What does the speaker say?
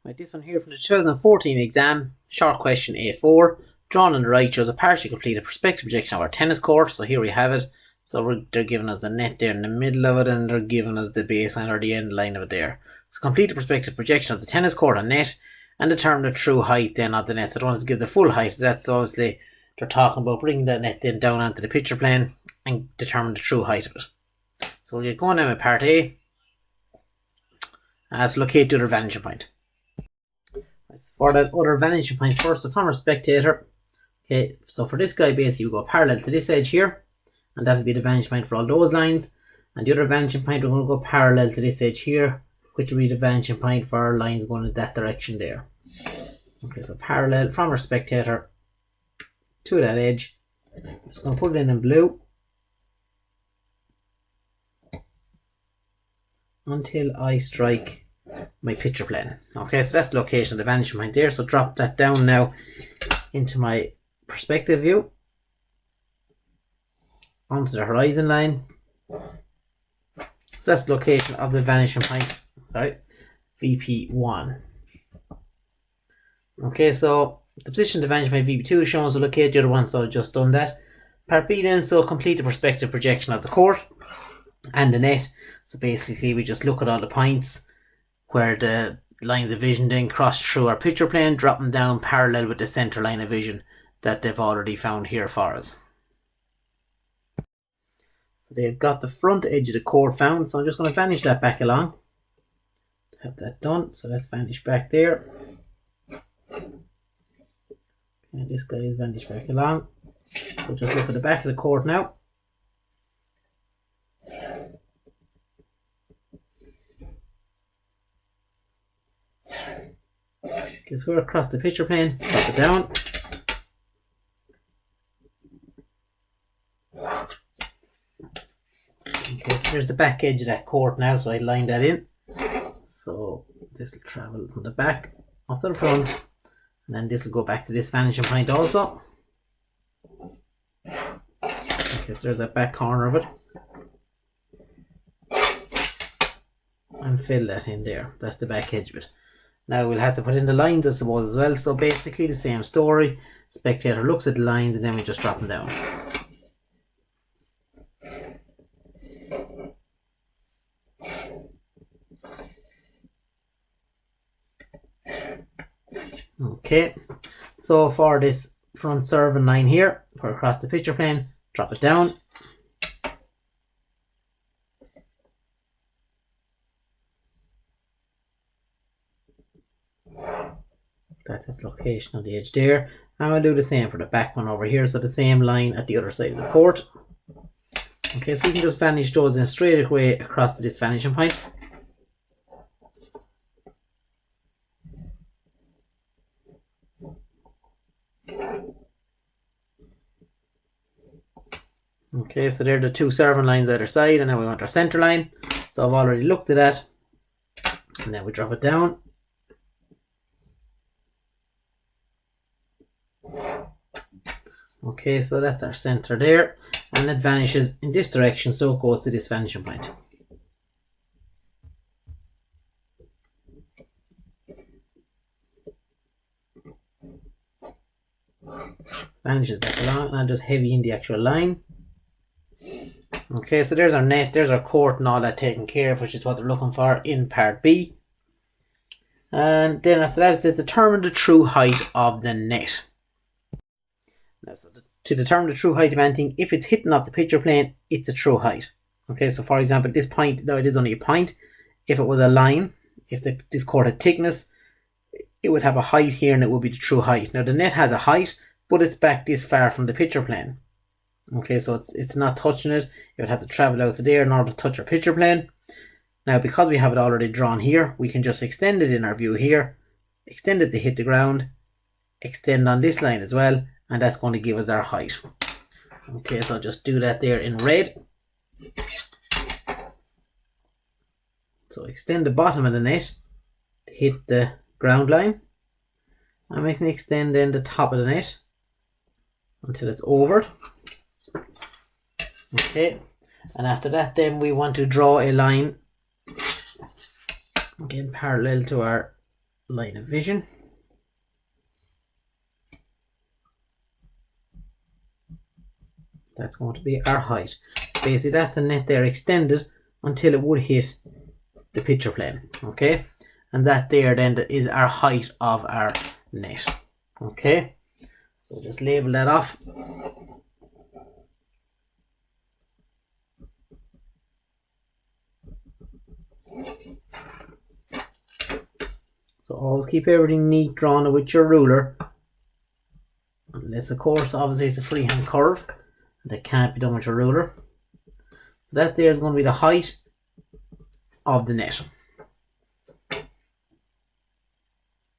Right, this one here from the 2014 exam, short question A4. Drawn on the right shows a partially completed perspective projection of our tennis court. So here we have it. So they're giving us the net there in the middle of it, and they're giving us the baseline or the end line of it there. So complete a perspective projection of the tennis court on net, and determine the true height then of the net. So they want us to give the full height. That's obviously, they're talking about bringing that net then down onto the picture plane and determine the true height of it. So we'll get going now with part A. Let's locate the other vanishing point. For that other vanishing point first, so from our spectator, okay, so for this guy basically we go parallel to this edge here, and that'll be the vanishing point for all those lines, and the other vanishing point we're going to go parallel to this edge here, which will be the vanishing point for our lines going in that direction there. Okay, so parallel from our spectator to that edge. I'm just going to put it in blue until I strike my picture plane. Okay, so that's the location of the vanishing point there. So drop that down now into my perspective view onto the horizon line. So that's the location of the vanishing point, sorry, VP1. Okay, so the position of the vanishing point VP2 is shown, so locate the other one, so I've just done that. Part B then, so complete the perspective projection of the court and the net. So basically we just look at all the points where the lines of vision then cross through our picture plane, drop them down parallel with the center line of vision that they've already found here for us. So they've got the front edge of the court found, so I'm just going to vanish that back along. Have that done, so let's vanish back there. And this guy is vanished back along. So just look at the back of the court now. Okay, so we're across the picture plane, drop it down. Okay, so there's the back edge of that court now, so I lined that in. So this will travel from the back up to the front, and then this will go back to this vanishing point also. Okay, so there's that back corner of it. And fill that in there. That's the back edge of it. Now we'll have to put in the lines, I suppose, as well. So basically the same story. Spectator looks at the lines and then we just drop them down. Okay, so for this front serving line here, put across the picture plane, drop it down. That's its location on the edge there. And we'll do the same for the back one over here, so the same line at the other side of the court. Okay, so we can just vanish those in straight away across to this vanishing point. Okay, so they're the two serving lines either side, and now we want our center line. So I've already looked at that, and then we drop it down. Okay, so that's our center there, and it vanishes in this direction, so it goes to this vanishing point. Vanishes back along, and I'll just heavy in the actual line. Okay, so there's our net, there's our court and all that taken care of, which is what they're looking for in part B. And then after that it says determine the true height of the net. Now, so to determine the true height of anything, if it's hitting off the picture plane, it's a true height. Okay, so for example, at this point, now it is only a point. If it was a line, if this court had thickness, it would have a height here and it would be the true height. Now the net has a height, but it's back this far from the picture plane. Okay, so it's not touching it. It would have to travel out to there in order to touch our picture plane. Now because we have it already drawn here, we can just extend it in our view here, extend it to hit the ground, extend on this line as well, and that's going to give us our height. Okay, so I'll just do that there in red. So extend the bottom of the net to hit the ground line, and we can extend then the top of the net until it's over. Okay, and after that then we want to draw a line again parallel to our line of vision. That's going to be our height. So basically that's the net there extended until it would hit the picture plane. Okay, and that there then is our height of our net. Okay, so just label that off. So always keep everything neat drawn with your ruler, unless of course obviously it's a freehand curve that can't be done with your ruler. So that there is going to be the height of the net.